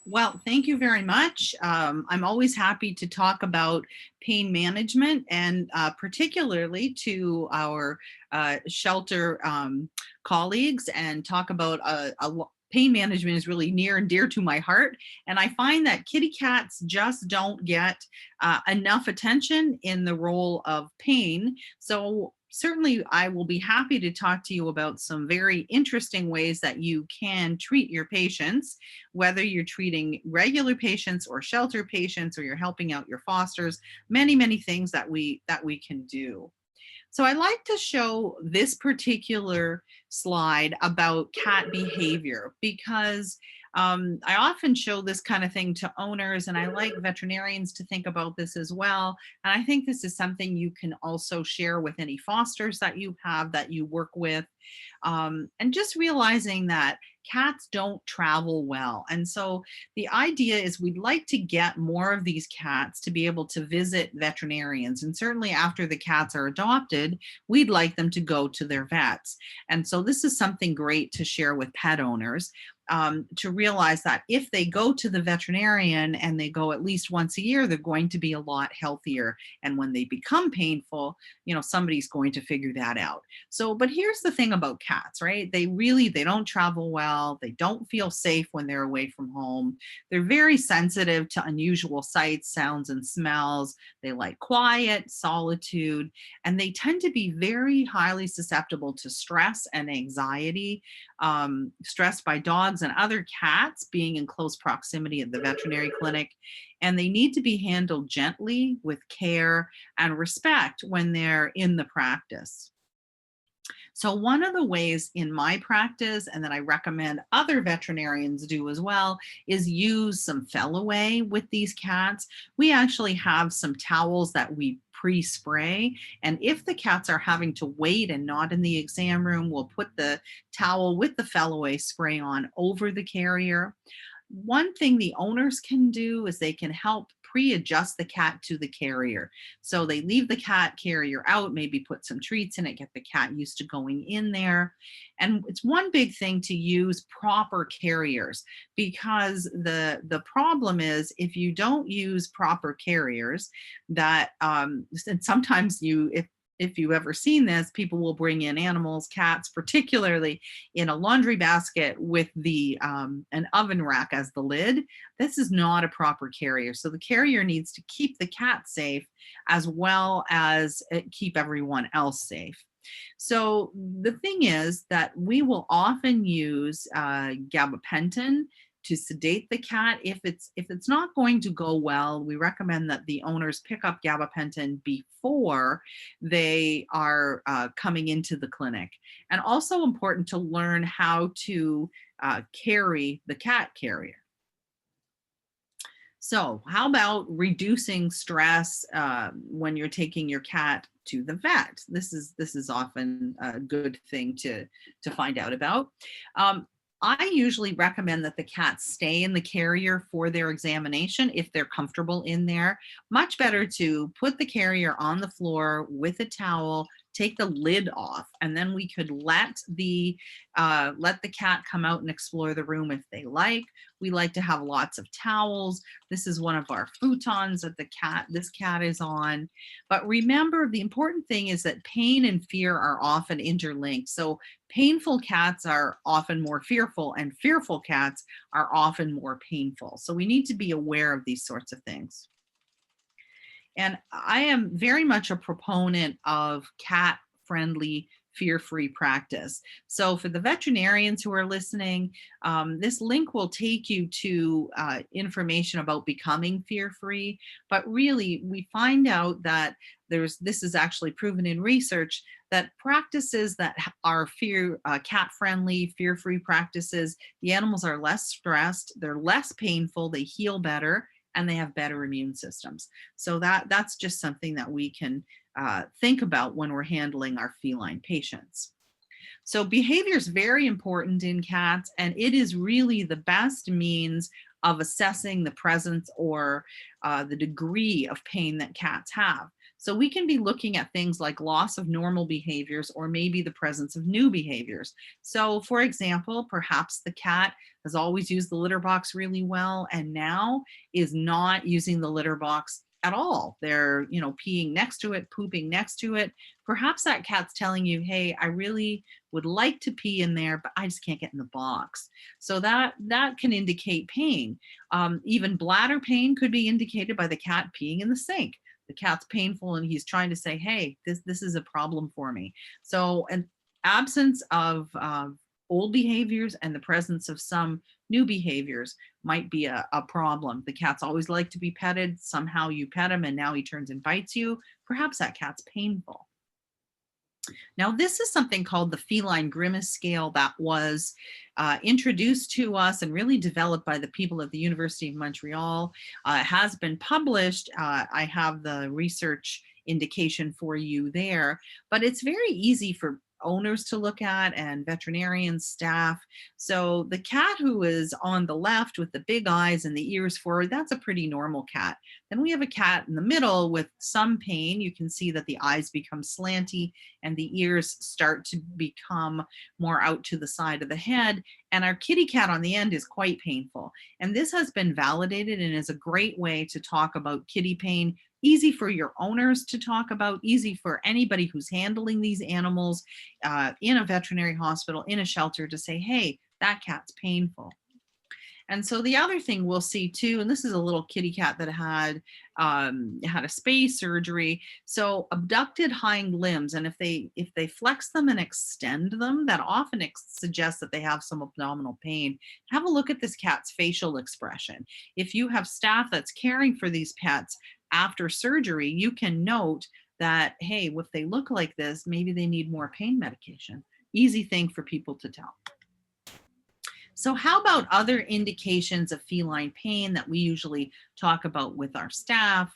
Well, thank you very much. I'm always happy to talk about pain management and particularly to our shelter colleagues and talk about pain management is really near and dear to my heart. And I find that kitty cats just don't get enough attention in the role of pain. So certainly I will be happy to talk to you about some very interesting ways that you can treat your patients, whether you're treating regular patients or shelter patients, or you're helping out your fosters, many things that we can do. So I like to show this particular slide about cat behavior because I often show this kind of thing to owners, and I like veterinarians to think about this as well. And I think this is something you can also share with any fosters that you have that you work with. And just realizing that cats don't travel well. And so the idea is we'd like to get more of these cats to be able to visit veterinarians. And certainly after the cats are adopted, we'd like them to go to their vets. And so this is something great to share with pet owners. To realize that if they go to the veterinarian and they go at least once a year, they're going to be a lot healthier. And when they become painful, somebody's going to figure that out. So, but here's the thing about cats, right? They don't travel well. They don't feel safe when they're away from home. They're very sensitive to unusual sights, sounds, and smells. They like quiet, solitude, and they tend to be very highly susceptible to stress and anxiety. Stressed by dogs and other cats being in close proximity at the veterinary clinic. And they need to be handled gently with care and respect when they're in the practice. So one of the ways in my practice, and that I recommend other veterinarians do as well, is use some Feliway with these cats. We actually have some towels that we pre-spray, and if the cats are having to wait and not in the exam room, we'll put the towel with the Feliway spray on over the carrier. One thing the owners can do is they can help pre-adjust the cat to the carrier. So they leave the cat carrier out, maybe put some treats in it, get the cat used to going in there. And it's one big thing to use proper carriers, because the problem is if you don't use proper carriers, that and sometimes if you've ever seen this, people will bring in animals, cats, particularly in a laundry basket with an oven rack as the lid. This is not a proper carrier. So the carrier needs to keep the cat safe as well as keep everyone else safe. So the thing is that we will often use gabapentin to sedate the cat. If it's not going to go well, we recommend that the owners pick up gabapentin before they are coming into the clinic. And also important to learn how to carry the cat carrier. So how about reducing stress when you're taking your cat to the vet? This is often a good thing to find out about. I usually recommend that the cats stay in the carrier for their examination if they're comfortable in there. Much better to put the carrier on the floor with a towel, take the lid off, and then we could let the cat come out and explore the room if they like. We like to have lots of towels. This is one of our futons that this cat is on. But remember, the important thing is that pain and fear are often interlinked. So painful cats are often more fearful, and fearful cats are often more painful. So we need to be aware of these sorts of things. And I am very much a proponent of cat-friendly, fear-free practice. So for the veterinarians who are listening, this link will take you to information about becoming fear-free. But really, we find out that this is actually proven in research, that practices that are cat-friendly, fear-free practices, the animals are less stressed, they're less painful, they heal better, and they have better immune systems. So that's just something that we can think about when we're handling our feline patients. So behavior is very important in cats, and it is really the best means of assessing the presence or the degree of pain that cats have. So we can be looking at things like loss of normal behaviors or maybe the presence of new behaviors. So for example, perhaps the cat has always used the litter box really well and now is not using the litter box at all. They're, peeing next to it, pooping next to it. Perhaps that cat's telling you, hey, I really would like to pee in there, but I just can't get in the box. So that can indicate pain. Even bladder pain could be indicated by the cat peeing in the sink. The cat's painful and he's trying to say, hey, this is a problem for me. So an absence of old behaviors and the presence of some new behaviors might be a problem. The cat's always liked to be petted. Somehow you pet him and now he turns and bites you. Perhaps that cat's painful. Now, this is something called the Feline Grimace scale that was introduced to us and really developed by the people at the University of Montreal. It has been published. I have the research indication for you there, but it's very easy for owners to look at and veterinarians, staff. So the cat who is on the left with the big eyes and the ears forward, that's a pretty normal cat. Then we have a cat in the middle with some pain. You can see that the eyes become slanty and the ears start to become more out to the side of the head. And our kitty cat on the end is quite painful. And this has been validated and is a great way to talk about kitty pain. Easy for your owners to talk about, easy for anybody who's handling these animals in a veterinary hospital, in a shelter, to say, hey, that cat's painful. And so the other thing we'll see too, and this is a little kitty cat that had a space surgery. So abducted hind limbs, and if they flex them and extend them, that often suggests that they have some abdominal pain. Have a look at this cat's facial expression. If you have staff that's caring for these pets after surgery, you can note that, hey, if they look like this, maybe they need more pain medication. Easy thing for people to tell. So how about other indications of feline pain that we usually talk about with our staff,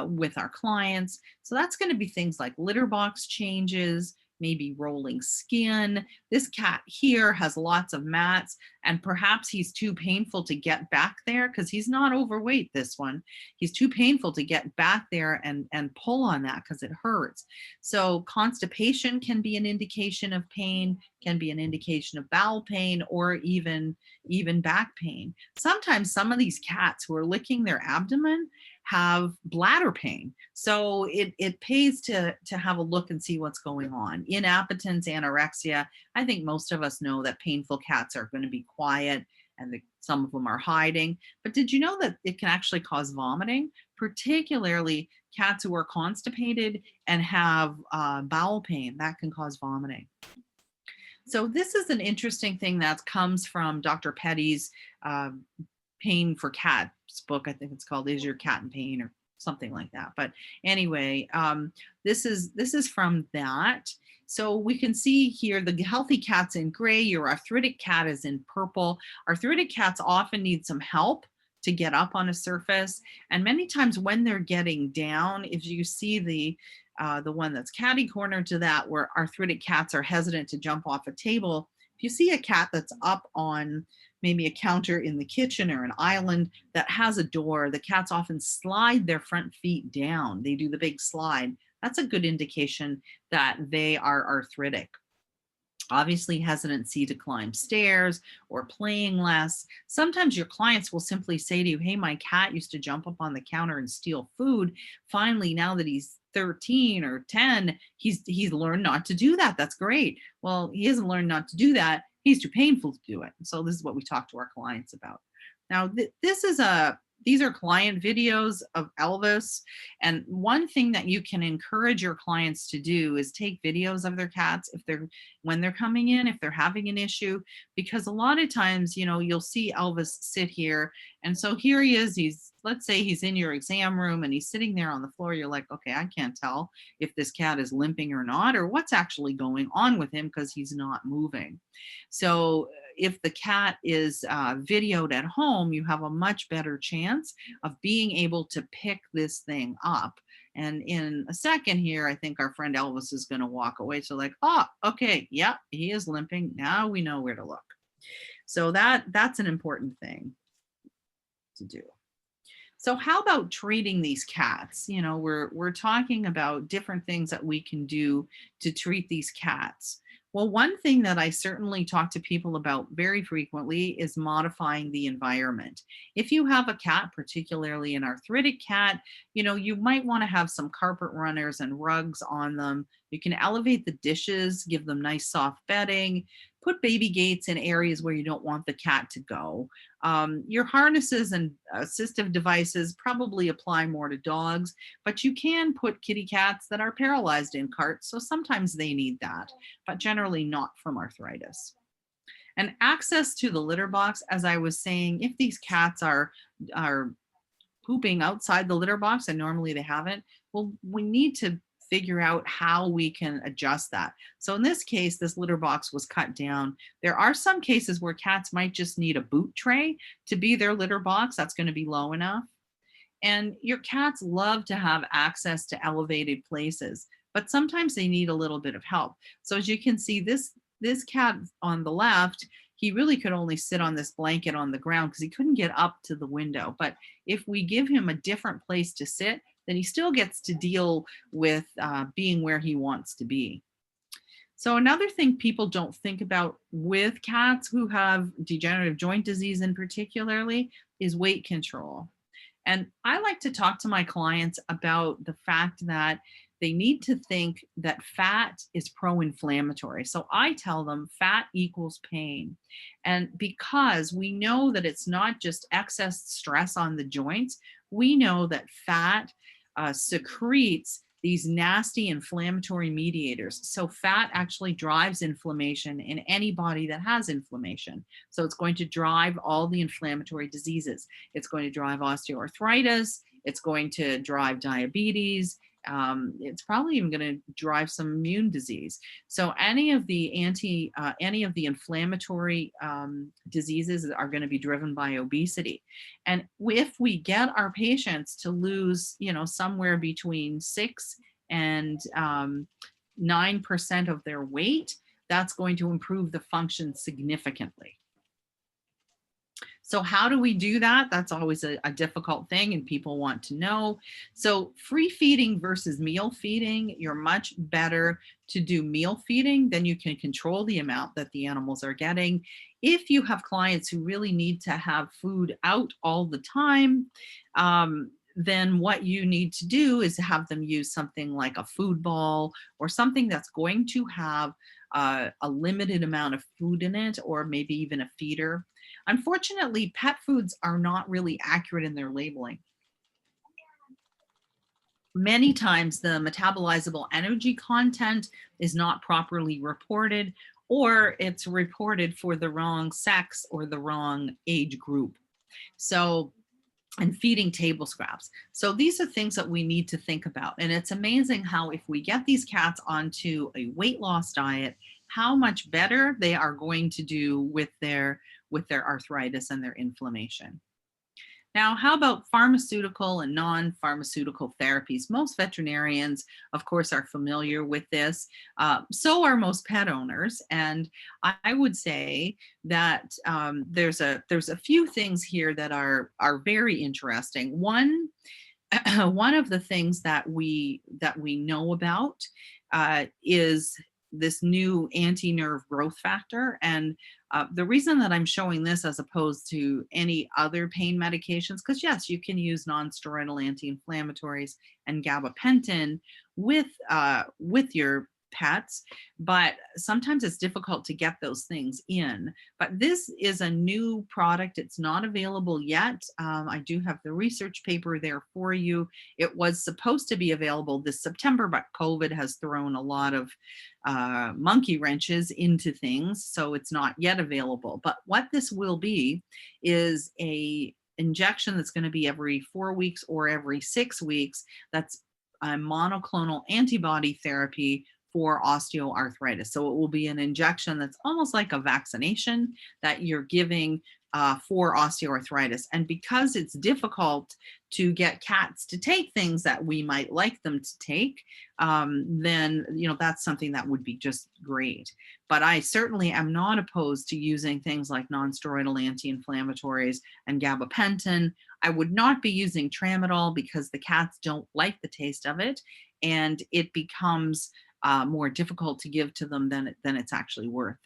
with our clients? So that's going to be things like litter box changes, maybe rolling skin. This cat here has lots of mats and perhaps he's too painful to get back there because he's not overweight, this one. He's too painful to get back there and pull on that because it hurts. So constipation can be an indication of pain, can be an indication of bowel pain, or even back pain. Sometimes some of these cats who are licking their abdomen have bladder pain. So it pays to have a look and see what's going on. Inappetence, anorexia. I think most of us know that painful cats are going to be quiet and some of them are hiding. But did you know that it can actually cause vomiting, particularly cats who are constipated and have bowel pain? That can cause vomiting. So this is an interesting thing that comes from Dr. Petty's Pain for Cats book. I think it's called Is Your Cat in Pain or something like that. But anyway, this is from that. So we can see here the healthy cat's in gray, your arthritic cat is in purple. Arthritic cats often need some help to get up on a surface. And many times when they're getting down, if you see the one that's catty cornered to that, where arthritic cats are hesitant to jump off a table, if you see a cat that's up on maybe a counter in the kitchen or an island that has a door, the cats often slide their front feet down. They do the big slide. That's a good indication that they are arthritic. Obviously, hesitancy to climb stairs or playing less. Sometimes your clients will simply say to you, hey, my cat used to jump up on the counter and steal food. Finally, now that he's 13 or 10, he's learned not to do that. That's great. Well, he hasn't learned not to do that. He's too painful to do it. So this is what we talk to our clients about. Now, these are client videos of Elvis. And one thing that you can encourage your clients to do is take videos of their cats when they're coming in, if they're having an issue, because a lot of times, you'll see Elvis sit here. And so here he is, let's say he's in your exam room and he's sitting there on the floor. You're like, okay, I can't tell if this cat is limping or not, or what's actually going on with him because he's not moving. So if the cat is videoed at home, you have a much better chance of being able to pick this thing up. And in a second here, I think our friend Elvis is going to walk away. So like, oh, okay, yeah, he is limping. Now we know where to look. So that's an important thing to do. So how about treating these cats? You know, we're talking about different things that we can do to treat these cats. Well, one thing that I certainly talk to people about very frequently is modifying the environment. If you have a cat, particularly an arthritic cat, you know, you might want to have some carpet runners and rugs on them. You can elevate the dishes, give them nice soft bedding, put baby gates in areas where you don't want the cat to go. Your harnesses and assistive devices probably apply more to dogs, but you can put kitty cats that are paralyzed in carts, so sometimes they need that, but generally not from arthritis. And access to the litter box, as I was saying, if these cats are pooping outside the litter box and normally they haven't, well, we need to figure out how we can adjust that. So in this case, this litter box was cut down. There are some cases where cats might just need a boot tray to be their litter box. That's going to be low enough. And your cats love to have access to elevated places, but sometimes they need a little bit of help. So as you can see, this cat on the left, he really could only sit on this blanket on the ground because he couldn't get up to the window. But if we give him a different place to sit, then he still gets to deal with being where he wants to be. So another thing people don't think about with cats who have degenerative joint disease in particularly is weight control. And I like to talk to my clients about the fact that they need to think that fat is pro-inflammatory. So I tell them fat equals pain. And because we know that it's not just excess stress on the joints, we know that fat secretes these nasty inflammatory mediators. So fat actually drives inflammation in any body that has inflammation. So it's going to drive all the inflammatory diseases. It's going to drive osteoarthritis. It's going to drive diabetes. It's probably even going to drive some immune disease. So any of the inflammatory diseases are going to be driven by obesity. And if we get our patients to lose, you know, somewhere between 6 and 9% of their weight, that's going to improve the function significantly. So how do we do that? That's always a difficult thing and people want to know. So free feeding versus meal feeding, you're much better to do meal feeding, then you can control the amount that the animals are getting. If you have clients who really need to have food out all the time, then what you need to do is have them use something like a food ball or something that's going to have a limited amount of food in it, or maybe even a feeder. Unfortunately, pet foods are not really accurate in their labeling. Many times the metabolizable energy content is not properly reported, or it's reported for the wrong sex or the wrong age group. So, and feeding table scraps. So these are things that we need to think about. And it's amazing how if we get these cats onto a weight loss diet, how much better they are going to do with their arthritis and their inflammation. Now, how about pharmaceutical and non-pharmaceutical therapies? Most veterinarians, of course, are familiar with this. So are most pet owners. And I would say that there's a few things here that are very interesting. One of the things that we know about is this new anti-nerve growth factor. And the reason that I'm showing this as opposed to any other pain medications, because yes, you can use non-steroidal anti-inflammatories and gabapentin with your pets, but sometimes it's difficult to get those things in. But this is a new product. It's not available yet. I do have the research paper there for you. It was supposed to be available this September, but COVID has thrown a lot of monkey wrenches into things, so it's not yet available. But what this will be is a injection that's going to be every 4 weeks or every 6 weeks. That's a monoclonal antibody therapy for osteoarthritis. So it will be an injection that's almost like a vaccination that you're giving for osteoarthritis. And because it's difficult to get cats to take things that we might like them to take, then that's something that would be just great. But I certainly am not opposed to using things like non-steroidal anti-inflammatories and gabapentin. I would not be using tramadol because the cats don't like the taste of it, and it becomes more difficult to give to them than it's actually worth.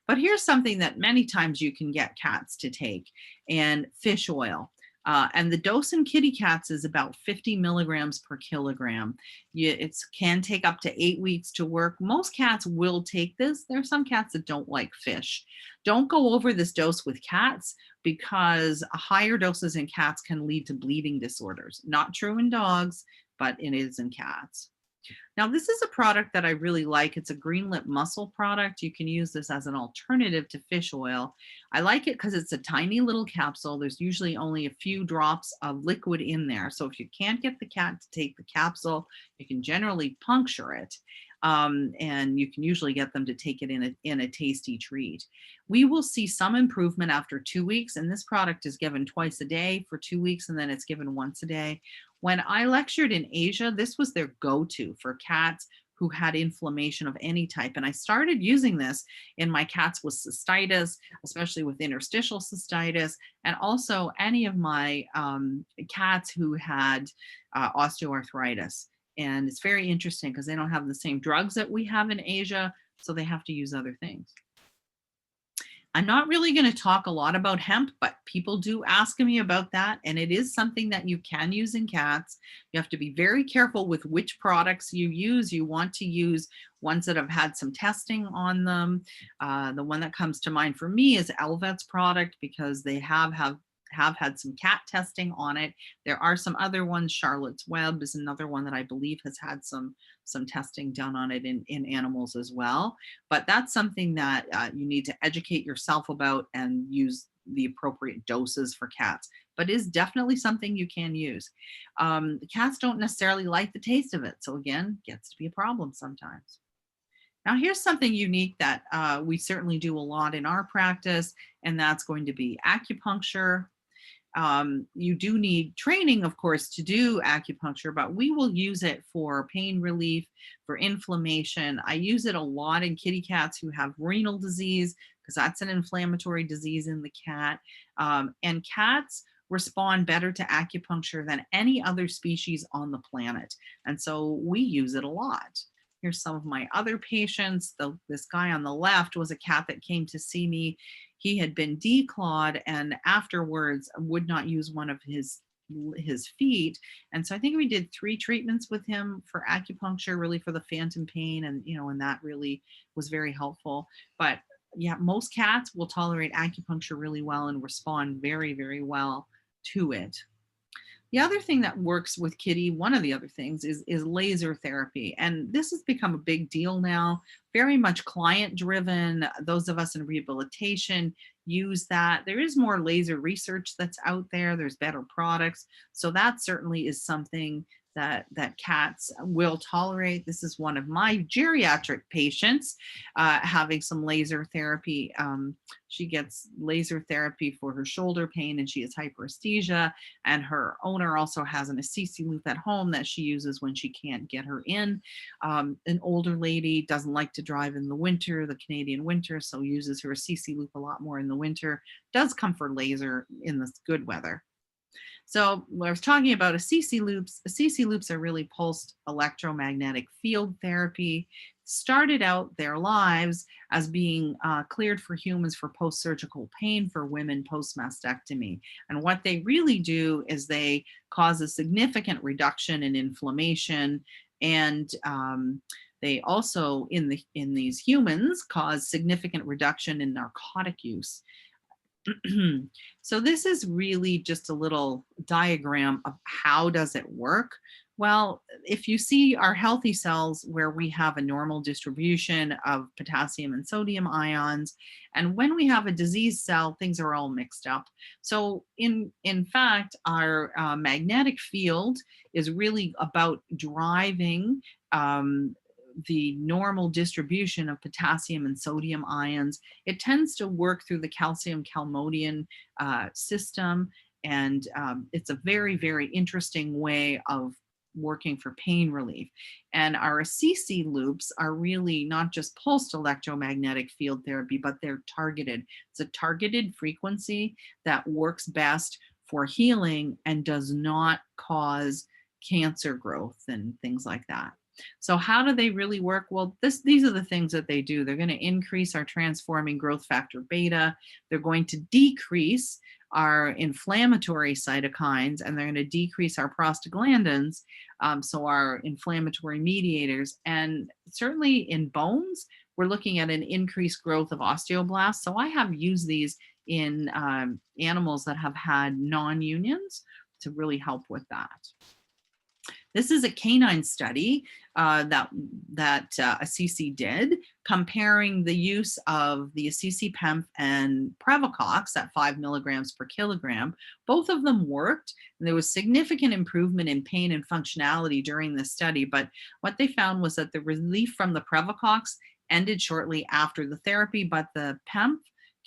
But here's something that many times you can get cats to take, and fish oil. And the dose in kitty cats is about 50 milligrams per kilogram. It can take up to 8 weeks to work. Most cats will take this. There are some cats that don't like fish. Don't go over this dose with cats because higher doses in cats can lead to bleeding disorders. Not true in dogs, but it is in cats. Now, this is a product that I really like. It's a green lip mussel product. You can use this as an alternative to fish oil. I like it because it's a tiny little capsule. There's usually only a few drops of liquid in there. So if you can't get the cat to take the capsule, you can generally puncture it. And you can usually get them to take it in a tasty treat. We will see some improvement after 2 weeks, and this product is given twice a day for 2 weeks, and then it's given once a day. When I lectured in Asia, this was their go-to for cats who had inflammation of any type. And I started using this in my cats with cystitis, especially with interstitial cystitis, and also any of my cats who had osteoarthritis. And it's very interesting because they don't have the same drugs that we have in Asia, so they have to use other things. I'm not really going to talk a lot about hemp, but people do ask me about that, and it is something that you can use in cats. You have to be very careful with which products you use. You want to use ones that have had some testing on them. The one that comes to mind for me is Elvet's product because they have had some cat testing on it. There are some other ones. Charlotte's Web is another one that I believe has had some testing done on it in animals as well. But that's something that you need to educate yourself about and use the appropriate doses for cats. But is definitely something you can use. The cats don't necessarily like the taste of it. So again, gets to be a problem sometimes. Now, here's something unique that we certainly do a lot in our practice, and that's going to be acupuncture. You do need training, of course, to do acupuncture, but we will use it for pain relief, for inflammation. I use it a lot in kitty cats who have renal disease because that's an inflammatory disease in the cat. And cats respond better to acupuncture than any other species on the planet. And so we use it a lot. Here's some of my other patients. This guy on the left was a cat that came to see me. He had been declawed and afterwards would not use one of his feet. And so I think we did 3 treatments with him for acupuncture, really for the phantom pain. And, and that really was very helpful. But yeah, most cats will tolerate acupuncture really well and respond very, very well to it. The other thing that works with kitty, one of the other things is laser therapy. And this has become a big deal now, very much client driven. Those of us in rehabilitation use that. There is more laser research that's out there. There's better products. So that certainly is something that cats will tolerate. This is one of my geriatric patients having some laser therapy. She gets laser therapy for her shoulder pain and she has hyperesthesia, and her owner also has an Assisi loop at home that she uses when she can't get her in. An older lady doesn't like to drive in the winter, the Canadian winter, so uses her Assisi loop a lot more in the winter. Does comfort laser in this good weather. So when I was talking about Assisi loops are really pulsed electromagnetic field therapy. Started out their lives as being cleared for humans for post-surgical pain for women post-mastectomy. And what they really do is they cause a significant reduction in inflammation, and they also, in these humans, cause significant reduction in narcotic use. So this is really just a little diagram of how does it work. Well, if you see our healthy cells where we have a normal distribution of potassium and sodium ions, and when we have a diseased cell, things are all mixed up. So in fact, our magnetic field is really about driving the normal distribution of potassium and sodium ions. It tends to work through the calcium calmodium system, and it's a very, very interesting way of working for pain relief. And our CC loops are really not just pulsed electromagnetic field therapy, but they're targeted. It's a targeted frequency that works best for healing and does not cause cancer growth and things like that. So how do they really work? Well, these are the things that they do. They're going to increase our transforming growth factor beta. They're going to decrease our inflammatory cytokines, and they're going to decrease our prostaglandins, so our inflammatory mediators. And certainly in bones, we're looking at an increased growth of osteoblasts. So I have used these in animals that have had non-unions to really help with that. This is a canine study that Assisi did, comparing the use of the Assisi PEMF and Previcox at 5 milligrams per kilogram. Both of them worked, and there was significant improvement in pain and functionality during this study. But what they found was that the relief from the Previcox ended shortly after the therapy, but the PEMF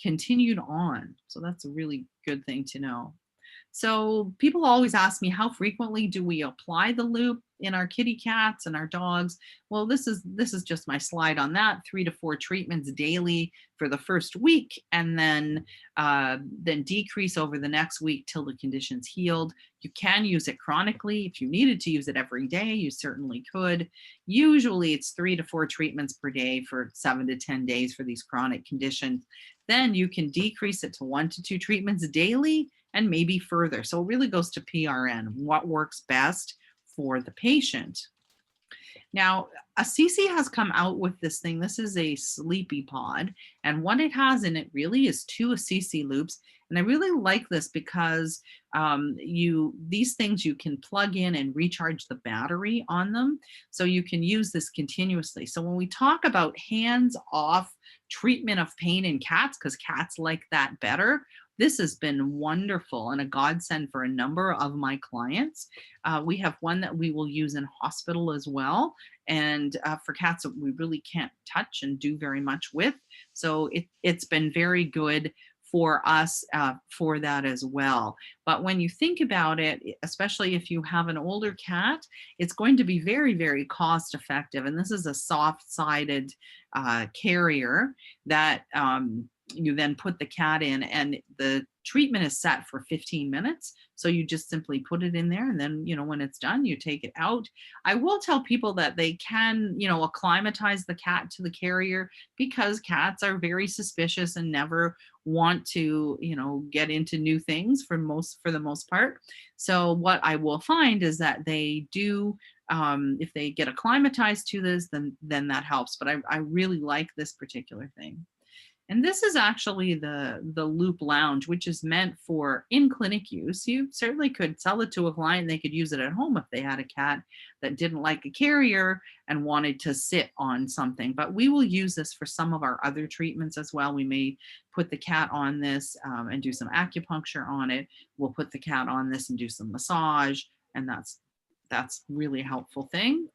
continued on. So that's a really good thing to know. So people always ask me, how frequently do we apply the loop in our kitty cats and our dogs? Well, this is just my slide on that. 3 to 4 treatments daily for the first week, and then decrease over the next week till the condition's healed. You can use it chronically. If you needed to use it every day, you certainly could. Usually it's 3 to 4 treatments per day for 7 to 10 days for these chronic conditions. Then you can decrease it to 1 to 2 treatments daily, and maybe further. So it really goes to PRN, what works best for the patient. Now, Assisi has come out with this thing. This is a sleepy pod, and what it has in it really is 2 Assisi loops. And I really like this because these things you can plug in and recharge the battery on them, so you can use this continuously. So when we talk about hands-off treatment of pain in cats, because cats like that better, this has been wonderful and a godsend for a number of my clients. We have one that we will use in hospital as well, and for cats that we really can't touch and do very much with. So it's been very good for us for that as well. But when you think about it, especially if you have an older cat, it's going to be very, very cost effective. And this is a soft-sided carrier that you then put the cat in, and the treatment is set for 15 minutes. So you just simply put it in there, and then, when it's done, you take it out. I will tell people that they can, acclimatize the cat to the carrier, because cats are very suspicious and never want to, get into new things for the most part. So what I will find is that they do, if they get acclimatized to this, then that helps. But I really like this particular thing. And this is actually the Loop Lounge, which is meant for in-clinic use. You certainly could sell it to a client. They could use it at home if they had a cat that didn't like a carrier and wanted to sit on something. But we will use this for some of our other treatments as well. We may put the cat on this and do some acupuncture on it. We'll put the cat on this and do some massage, and that's really a helpful thing.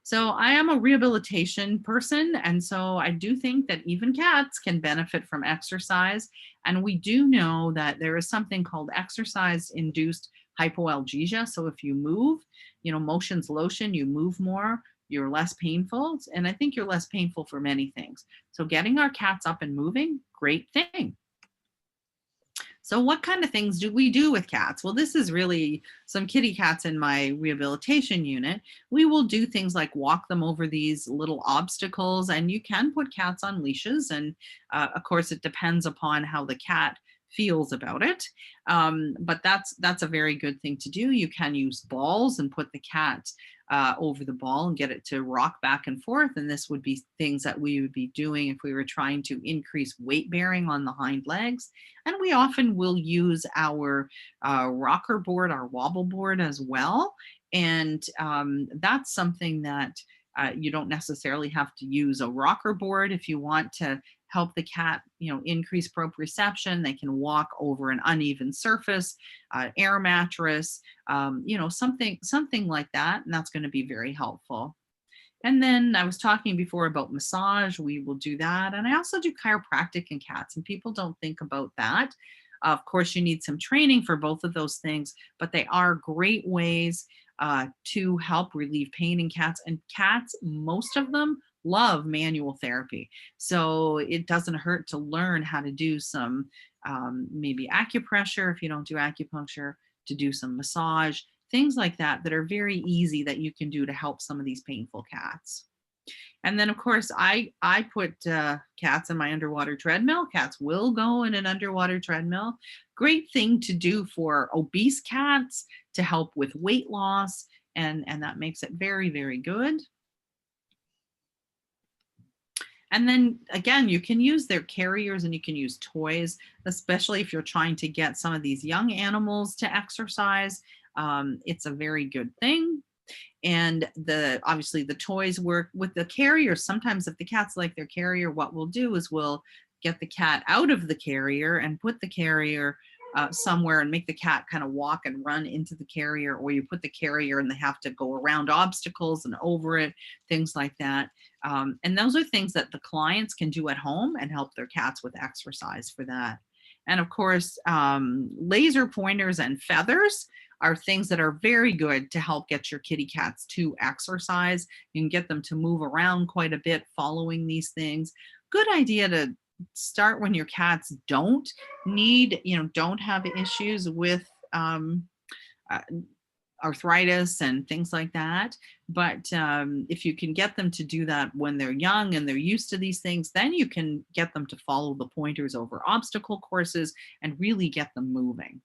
So I am a rehabilitation person, and so I do think that even cats can benefit from exercise. And we do know that there is something called exercise-induced hypoalgesia. So if you move, motion's lotion, you move more, you're less painful. And I think you're less painful for many things. So getting our cats up and moving, great thing. So what kind of things do we do with cats? Well, this is really some kitty cats in my rehabilitation unit. We will do things like walk them over these little obstacles, and you can put cats on leashes. And of course, it depends upon how the cat feels about it. But that's a very good thing to do. You can use balls and put the cat over the ball and get it to rock back and forth. And this would be things that we would be doing if we were trying to increase weight bearing on the hind legs. And we often will use our rocker board, our wobble board as well. And that's something that you don't necessarily have to use a rocker board if you want to help the cat, increase proprioception. They can walk over an uneven surface, air mattress, something like that, and that's going to be very helpful. And then I was talking before about massage. We will do that. And I also do chiropractic in cats, and people don't think about that. Of course, you need some training for both of those things, but they are great ways to help relieve pain in cats. And cats, most of them love manual therapy. So it doesn't hurt to learn how to do some maybe acupressure if you don't do acupuncture, to do some massage, things like that that are very easy that you can do to help some of these painful cats. And then, of course, I put cats in my underwater treadmill. Cats will go in an underwater treadmill. Great thing to do for obese cats to help with weight loss, and that makes it very, very good. And then again, you can use their carriers and you can use toys, especially if you're trying to get some of these young animals to exercise. It's a very good thing. And obviously the toys work with the carrier. Sometimes if the cats like their carrier, what we'll do is we'll get the cat out of the carrier and put the carrier somewhere and make the cat kind of walk and run into the carrier, or you put the carrier and they have to go around obstacles and over it, things like that. And those are things that the clients can do at home and help their cats with exercise for that. And of course, laser pointers and feathers are things that are very good to help get your kitty cats to exercise. You can get them to move around quite a bit following these things. Good idea to start when your cats don't have issues with uh, arthritis and things like that. But if you can get them to do that when they're young and they're used to these things, then you can get them to follow the pointers over obstacle courses and really get them moving.